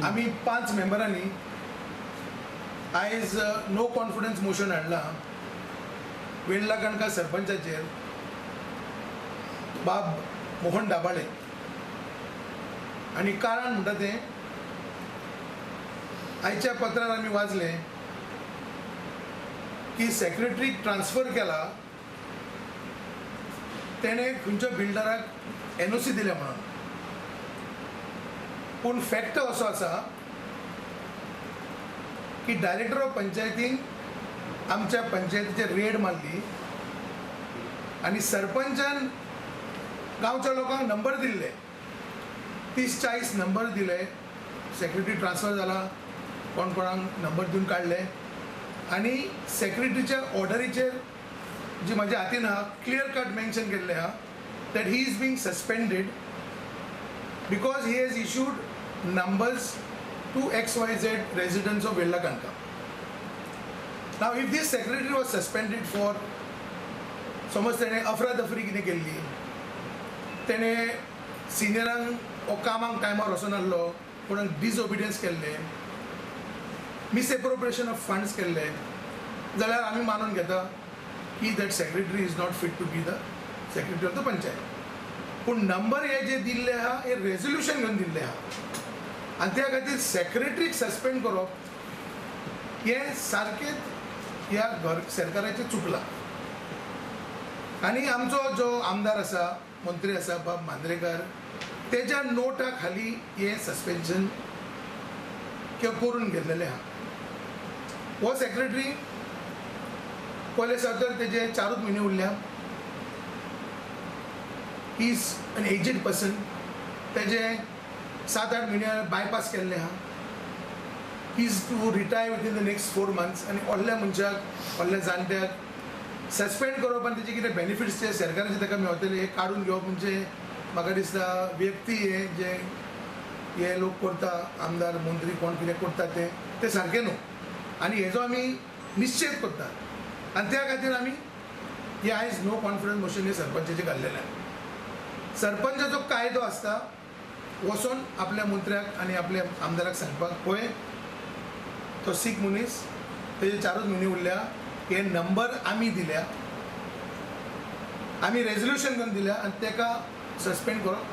आम्ही 5 मेंबरांनी आयज no confidence motion हाडला वेल्ला काणका सरपंचाचेर बाब मोहन दाबाळे आणि कारण म्हणटा तें आयच्या पत्रार आमी वाचले की सेक्रेटरीक ट्रान्सफर केला तेणे खंयच्या बिल्डराक NOC दिल्या म्हणून पूण फॅक्ट असो आसा की डायरेक्टर ऑफ पंचायतीन आमच्या पंचायतीचेर रेड मारली आणि सरपंचान गांवच्या लोकांक नंबर दिल्ले 30-40 नंबर दिले सेक्रेटरी ट्रान्सफर जाला कोण कोणाक नंबर दिवन काडले आणि सेक्रेटरीच्या ऑर्डरीचेर जी म्हाज्या हातीन आहा क्लियर कट मेन्शन केल्लें आहा that he is being suspended because he has issued numbers to XYZ residents of Vellakanka. Now if this secretary was suspended for समज तेणे अफरातफरी कितें केल्ली तेणे सिनियरांक ओ कामाक टायमार वचून नासलो कोणाक डिसओबिडियन्स केल्ले मिसएप्रोप्रिएशन ऑफ फंड्स केल्ले जाल्यार आमी मानून घेता की that secretary is not fit to be the secretary of the panchayat पूण नंबर हे जे दिल्ले आहा हे रेजोल्युशन घेवन दिल्ले आहा आनी त्या खातीर सेक्रेटरीक सस्पेंड करप हे सारकेंच ह्या सरकाराचें चुकलां आनी आमचो जो आमदार आसा मंत्री आसा बाब मांद्रेकार तेज्या नोटा खाली हे सस्पेन्शन करून घेतलेलें आहा हो सेक्रेटरी पयले सावतर तेजे 4 म्हयने उरल्या he is an aged person तेजे 7-8 म्हयने बायपास केल्ले आहा he is to retire within the next 4 months आनी व्हडल्या मनशाक व्हडल्या जाणट्याक सस्पेंड करप आनी तेजे कितें बेनिफिट्स जे सरकाराचे ताका मेळटले हे काडून घेवप म्हणजे म्हाका दिसता व्यक्ती हे लोक करता आमदार मंत्री कोण कितें करता ते सारकें न्हू आनी हेजो आमी निश्चय करता आनी त्या खातीर आमी हे आयज नो कॉन्फिडन्स मोशन हे सरपंचाचेर घाल्लेलें आसा सरपंचाचो कायदो आसता वचून आपल्या मंत्र्याक आनी आपल्या आमदाराक सांगपाक पळय तो सीख मनीस तेजे 4 म्हयने उरल्या हे नंबर आमी दिल्या आमी रेजोल्युशन करून दिल्या आनी ताका सस्पेंड करप